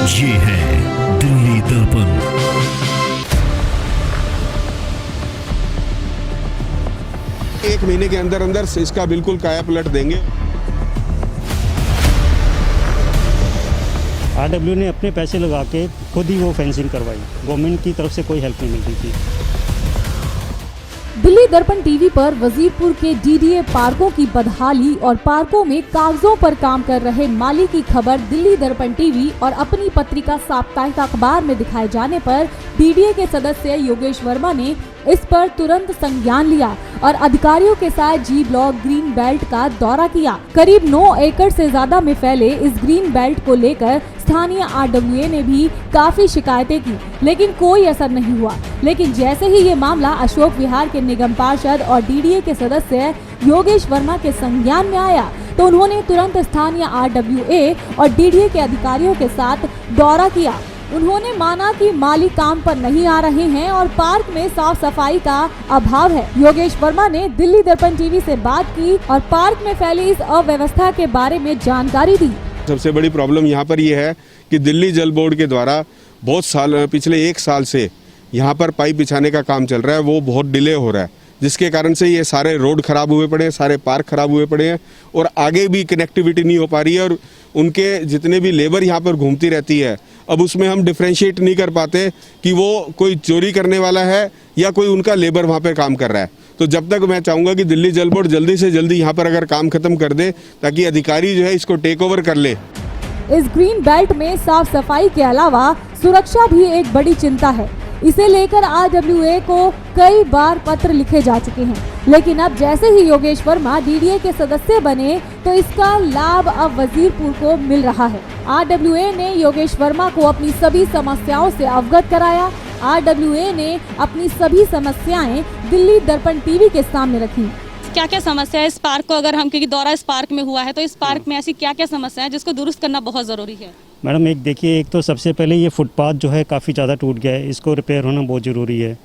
ये है दिल्ली दर्पण। एक महीने के अंदर अंदर इसका बिल्कुल काया पलट देंगे। आरडब्ल्यू ने अपने पैसे लगा के खुद ही वो फेंसिंग करवाई, गवर्नमेंट की तरफ से कोई हेल्प नहीं मिल रही थी। दिल्ली दर्पण टीवी पर वजीरपुर के डीडीए पार्कों की बदहाली और पार्कों में कागजों पर काम कर रहे माली की खबर दिल्ली दर्पण टीवी और अपनी पत्रिका साप्ताहिक अखबार में दिखाए जाने पर डीडीए के सदस्य योगेश वर्मा ने इस पर तुरंत संज्ञान लिया और अधिकारियों के साथ जी ब्लॉक ग्रीन बेल्ट का दौरा किया। करीब 9 एकड़ से ज्यादा में फैले इस ग्रीन बेल्ट को लेकर स्थानीय आरडब्ल्यूए ने भी काफी शिकायतें की, लेकिन कोई असर नहीं हुआ। लेकिन जैसे ही ये मामला अशोक विहार के निगम पार्षद और डीडीए के सदस्य योगेश वर्मा के संज्ञान में आया तो उन्होंने तुरंत स्थानीय आरडब्ल्यूए और डीडीए के अधिकारियों के साथ दौरा किया। उन्होंने माना कि माली काम पर नहीं आ रहे हैं और पार्क में साफ सफाई का अभाव है। योगेश वर्मा ने दिल्ली दर्पण टीवी से बात की और पार्क में फैली इस अव्यवस्था के बारे में जानकारी दी। सबसे बड़ी प्रॉब्लम यहाँ पर यह है कि दिल्ली जल बोर्ड के द्वारा पिछले 1 साल से यहाँ पर पाइप बिछाने का काम चल रहा है, वो बहुत डिले हो रहा है, जिसके कारण से ये सारे रोड खराब हुए पड़े हैं, सारे पार्क खराब हुए पड़े हैं और आगे भी कनेक्टिविटी नहीं हो पा रही है। और उनके जितने भी लेबर यहाँ पर घूमती रहती है, अब उसमें हम डिफ्रेंशिएट नहीं कर पाते कि वो कोई चोरी करने वाला है या कोई उनका लेबर वहाँ पर काम कर रहा है। तो जब तक मैं चाहूँगा कि दिल्ली जल बोर्ड जल्दी से जल्दी यहाँ पर अगर काम खत्म कर दे ताकि अधिकारी जो है इसको टेक ओवर कर ले। इस ग्रीन बेल्ट में साफ सफाई के अलावा सुरक्षा भी एक बड़ी चिंता है। इसे लेकर आरडब्ल्यूए को कई बार पत्र लिखे जा चुके हैं, लेकिन अब जैसे ही योगेश वर्मा डीडीए के सदस्य बने तो इसका लाभ अब वजीरपुर को मिल रहा है। आरडब्ल्यूए ने योगेश वर्मा को अपनी सभी समस्याओं से अवगत कराया। आरडब्ल्यूए ने अपनी सभी समस्याएं दिल्ली दर्पण टीवी के सामने रखी। क्या क्या समस्या है इस पार्क को, अगर हम क्योंकि दौरा इस पार्क में हुआ है तो इस पार्क में ऐसी क्या क्या समस्या है जिसको दुरुस्त करना बहुत ज़रूरी है? मैडम एक देखिए, एक तो सबसे पहले ये फुटपाथ जो है काफ़ी ज़्यादा टूट गया है, इसको रिपेयर होना बहुत ज़रूरी है।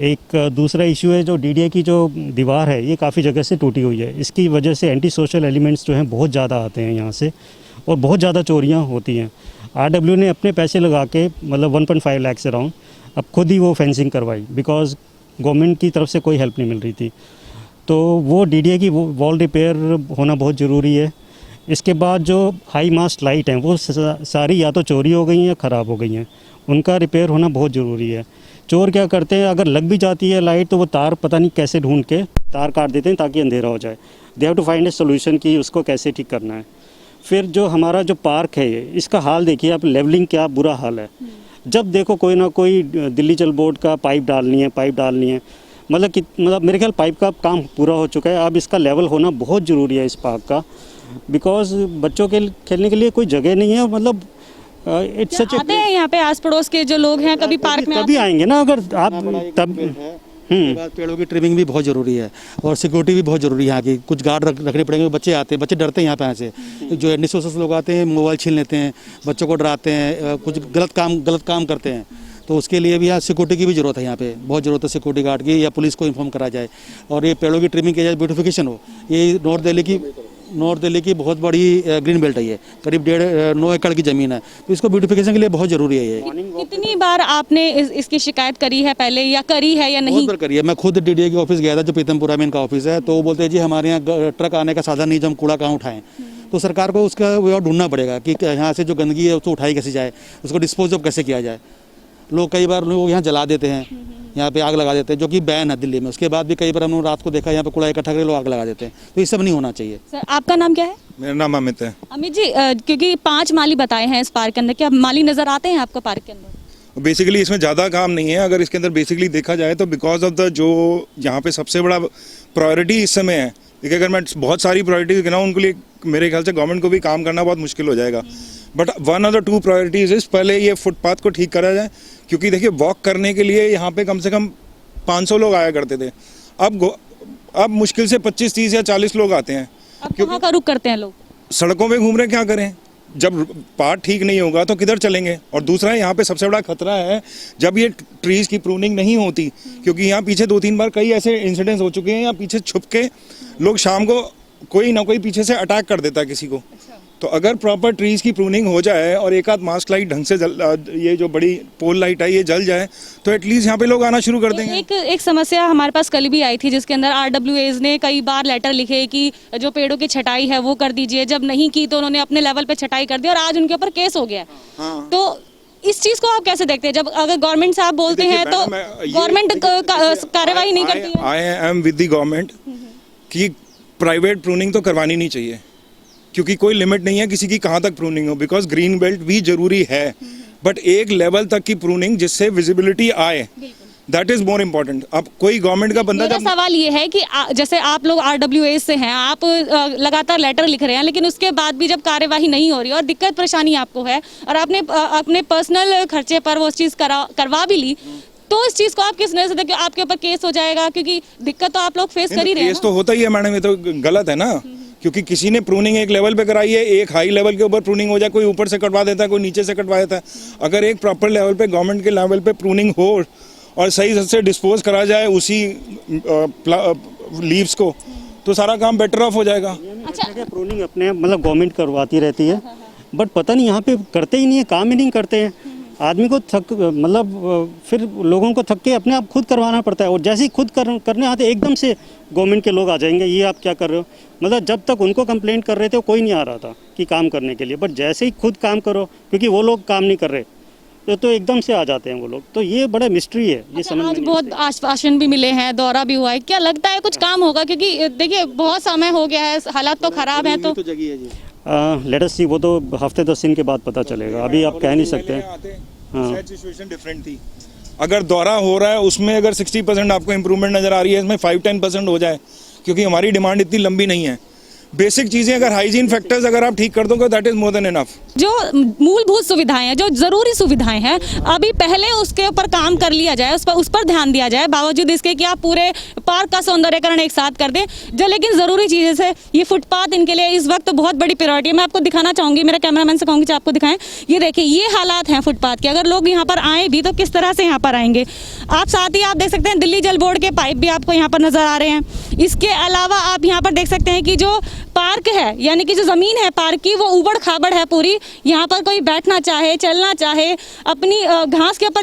एक दूसरा इशू है जो डीडीए की जो दीवार है ये काफ़ी जगह से टूटी हुई है, इसकी वजह से एंटी सोशल एलिमेंट्स जो हैं बहुत ज़्यादा आते हैं यहाँ से और बहुत ज़्यादा चोरियाँ होती हैं। आरडब्ल्यू ने अपने पैसे लगा के मतलब 1.5 लाख से अराउंड अब खुद ही वो फेंसिंग करवाई, बिकॉज गवर्नमेंट की तरफ से कोई हेल्प नहीं मिल रही थी। तो वो डीडीए की वॉल रिपेयर होना बहुत ज़रूरी है। इसके बाद जो हाई मास्ट लाइट हैं वो सारी या तो चोरी हो गई हैं या ख़राब हो गई हैं, उनका रिपेयर होना बहुत ज़रूरी है। चोर क्या करते हैं, अगर लग भी जाती है लाइट तो वो तार पता नहीं कैसे ढूंढ के तार काट देते हैं ताकि अंधेरा हो जाए। They have to find a solution कि उसको कैसे ठीक करना है। फिर जो हमारा जो पार्क है ये, इसका हाल देखिए आप, लेवलिंग क्या बुरा हाल है। जब देखो कोई ना कोई दिल्ली जल बोर्ड का पाइप डालनी है, मतलब मेरे ख्याल पाइप का काम पूरा हो चुका है। अब इसका लेवल होना बहुत ज़रूरी है इस पार्क का, बिकॉज बच्चों के खेलने के लिए कोई जगह नहीं है। मतलब इट्स सच आते हैं यहाँ पे आस पड़ोस के जो लोग हैं कभी पार्क में तभी आएंगे ना, अगर आप तब बाद पेड़ों की ट्रिमिंग भी बहुत ज़रूरी है और सिक्योरिटी भी बहुत ज़रूरी है। यहाँ की कुछ गार्ड रखने पड़ेंगे। बच्चे आते हैं, बच्चे डरते हैं यहाँ पे आने से। जो एनएसएस लोग आते हैं मोबाइल छीन लेते हैं, बच्चों को डराते हैं, कुछ गलत काम करते हैं। तो उसके लिए भी यहाँ सिक्योरिटी की भी ज़रूरत है। यहाँ पे बहुत ज़रूरत है सिक्योरिटी गार्ड की, या पुलिस को इन्फॉर्म करा जाए और ये पेड़ों की ट्रिमिंग की जाए, ब्यूटिफिकेशन हो। ये नॉर्थ दिल्ली की बहुत बड़ी ग्रीन बेल्ट है, ये करीब 9 एकड़ की ज़मीन है, तो इसको ब्यूटिफिकेशन के लिए बहुत ज़रूरी है। ये कितनी बार आपने इसकी शिकायत करी है पहले, या करी है या नहीं? बहुत बार करी है। मैं खुद डीडीए के ऑफिस गया था, जो पीतमपुरा में इनका ऑफिस है, तो वो बोलते हैं जी हमारे यहाँ ट्रक आने का साधन नहीं, जो हम कूड़ा कहाँ उठाएं। तो सरकार को उसका वे ढूंढना पड़ेगा कि यहाँ से जो गंदगी है उसको उठाई कैसे जाए, उसको डिस्पोज ऑफ कैसे किया जाए। कई बार लोग यहाँ जला देते हैं, यहाँ पे आग लगा देते हैं, जो कि बैन है दिल्ली में। उसके बाद भी कई बार हम लोग रात को देखा यहाँ पे कूड़ा इकट्ठा करके लोग आग लगा देते हैं। तो ये सब नहीं होना चाहिए। सर आपका नाम क्या है? मेरा नाम अमित है। अमित जी, क्योंकि 5 माली बताए हैं इस पार्क के अंदर, क्या माली नजर आते हैं आपको पार्क के अंदर? बेसिकली इसमें ज़्यादा काम नहीं है अगर इसके अंदर बेसिकली देखा जाए तो, बिकॉज ऑफ द जो यहाँ पे सबसे बड़ा प्रायोरिटी इस समय है। देखिए अगर मैं बहुत सारी प्रायोरिटीज गिनाऊँ, उनके लिए मेरे ख्याल से गवर्नमेंट को भी काम करना बहुत मुश्किल हो जाएगा। बट 1 ऑफ द 2 प्रायोरिटीज इस, पहले ये फुटपाथ को ठीक करा जाए, क्योंकि देखिए वॉक करने के लिए यहाँ पे कम से कम 500 लोग आया करते थे। अब मुश्किल से 25, 30 या 40 लोग आते हैं। अब कहाँ का रुख करते हैं लोग? सड़कों पे घूम रहे, क्या करें? जब पार्क ठीक नहीं होगा तो किधर चलेंगे? और दूसरा यहाँ पे सबसे बड़ा खतरा है जब ये ट्रीज की प्रूनिंग नहीं होती, क्योंकि यहाँ पीछे 2-3 बार कई ऐसे इंसिडेंट्स हो चुके हैं। यहाँ पीछे छुप के लोग शाम को कोई ना कोई पीछे से अटैक कर देता है किसी को। तो अगर प्रॉपर ट्रीज की प्रूनिंग हो जाए और एक आध मास्क लाइट ढंग से ये जो बड़ी पोल लाइट है ये जल जाए तो एटलीस्ट यहाँ पे लोग आना शुरू कर देंगे। एक समस्या हमारे पास कल भी आई थी जिसके अंदर RWAs ने कई बार लेटर लिखे कि जो पेड़ों की छटाई है वो कर दीजिए, जब नहीं की तो उन्होंने अपने लेवल पे छटाई कर दी और आज उनके ऊपर केस हो गया। हाँ। तो इस चीज को आप कैसे देखते हैं जब अगर गवर्नमेंट साहब बोलते हैं तो गवर्नमेंट कार्रवाई नहीं करती है? I am with the government कि प्राइवेट प्रूनिंग तो करवानी नहीं चाहिए क्योंकि कोई लिमिट नहीं है किसी की कहाँ तक प्रूनिंग हो, बिकॉज ग्रीन बेल्ट भी जरूरी है बट एक लेवल तक की प्रूनिंग जिससे विजिबिलिटी आए, दैट इज मोर इम्पोर्टेंट। अब कोई गवर्नमेंट का बंदा मेरा सवाल ये है कि जैसे आप लोग RWAs से हैं, आप लगातार लेटर लिख रहे हैं लेकिन उसके बाद भी जब कार्यवाही नहीं हो रही और दिक्कत परेशानी आपको है और आपने अपने पर्सनल खर्चे पर वो चीज़ करवा भी ली, तो इस चीज़ को आप किस नजर से देखते हो? आपके ऊपर केस हो जाएगा क्योंकि दिक्कत तो आप लोग फेस कर ही रहे हैं। केस तो होता ही है मैडम, ये तो गलत है ना, क्योंकि किसी ने प्रूनिंग एक लेवल पे कराई है, एक हाई लेवल के ऊपर प्रूनिंग हो जाए, कोई ऊपर से कटवा देता है, कोई नीचे से कटवा देता है। अगर एक प्रॉपर लेवल पे गवर्नमेंट के लेवल पे प्रूनिंग हो और सही से डिस्पोज करा जाए उसी लीव्स को तो सारा काम बेटर ऑफ हो जाएगा। अच्छा, प्रूनिंग अपने मतलब गवर्नमेंट करवाती रहती है बट पता नहीं यहाँ पे करते ही नहीं है, काम ही नहीं करते हैं। आदमी को फिर लोगों को थक के अपने आप खुद करवाना पड़ता है और जैसे ही खुद करने आते एकदम से गवर्नमेंट के लोग आ जाएंगे, ये आप क्या कर रहे हो। मतलब जब तक उनको कंप्लेंट कर रहे थे कोई नहीं आ रहा था कि काम करने के लिए, बट जैसे ही खुद काम करो क्योंकि वो लोग काम नहीं कर रहे तो एकदम से आ जाते हैं वो लोग। तो ये बड़ा मिस्ट्री है, ये समझ आज बहुत आश्वासन भी मिले हैं, दौरा भी हुआ है, क्या लगता है कुछ काम होगा? क्योंकि देखिए बहुत समय हो गया है, हालात तो खराब है। तो लेट अस सी, वो तो हफ्ते 10 दिन के बाद पता चलेगा, अभी आप कह नहीं सकते। हाँ, सिचुएशन डिफरेंट थी। अगर दौरा हो रहा है उसमें अगर 60% आपको इम्प्रूवमेंट नजर आ रही है, इसमें 5-10% हो जाए, क्योंकि हमारी डिमांड इतनी लंबी नहीं है। बेसिक चीजें अगर हाइजीन फैक्टर्स अगर आप ठीक कर दोगे that is more than enough. जो मूलभूत सुविधाएं हैं, जो जरूरी सुविधाएं हैं, अभी पहले उसके ऊपर काम कर लिया जाए, उस पर ध्यान दिया जाए, बावजूद इसके कि आप पूरे पार्क का सौंदर्यकरण एक साथ कर दें। जो लेकिन जरूरी चीजें से ये फुटपाथ इनके लिए इस वक्त बहुत बड़ी प्रायोरिटी है। मैं आपको दिखाना चाहूंगी, मेरे कैमरामैन से कहूंगी आपको दिखाएं। ये देखिए, ये हालात हैं फुटपाथ के। अगर लोग यहाँ पर आए भी तो किस तरह से यहाँ पर आएंगे आप। साथ ही आप देख सकते हैं दिल्ली जल बोर्ड के पाइप भी आपको यहाँ पर नजर आ रहे हैं। इसके अलावा आप यहाँ पर देख सकते हैं कि जो पार्क है, यानी कि जो जमीन है पार्क की, वो उबड़ खाबड़ है पूरी। यहाँ पर कोई बैठना चाहे, चलना चाहे, अपनी घास के ऊपर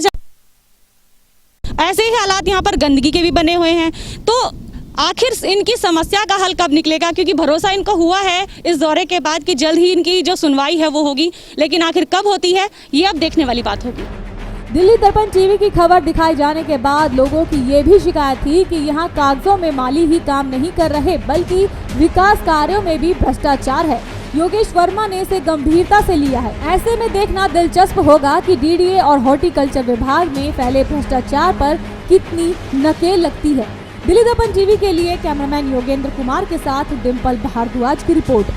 ऐसे ही हालात यहाँ पर गंदगी के भी बने हुए हैं। तो आखिर इनकी समस्या का हल कब निकलेगा? क्योंकि भरोसा इनको हुआ है इस दौरे के बाद कि जल्द ही इनकी जो सुनवाई है वो होगी, लेकिन आखिर कब होती है ये अब देखने वाली बात होगी। दिल्ली दर्पण टीवी की खबर दिखाए जाने के बाद लोगों की ये भी शिकायत थी कि यहाँ कागजों में माली ही काम नहीं कर रहे बल्कि विकास कार्यों में भी भ्रष्टाचार है। योगेश वर्मा ने इसे गंभीरता से लिया है। ऐसे में देखना दिलचस्प होगा कि DDA और हॉर्टिकल्चर विभाग में फैले भ्रष्टाचार पर कितनी नकेल लगती है। दिल्ली दर्पण टीवी के लिए कैमरामैन योगेंद्र कुमार के साथ डिम्पल भारद्वाज की रिपोर्ट।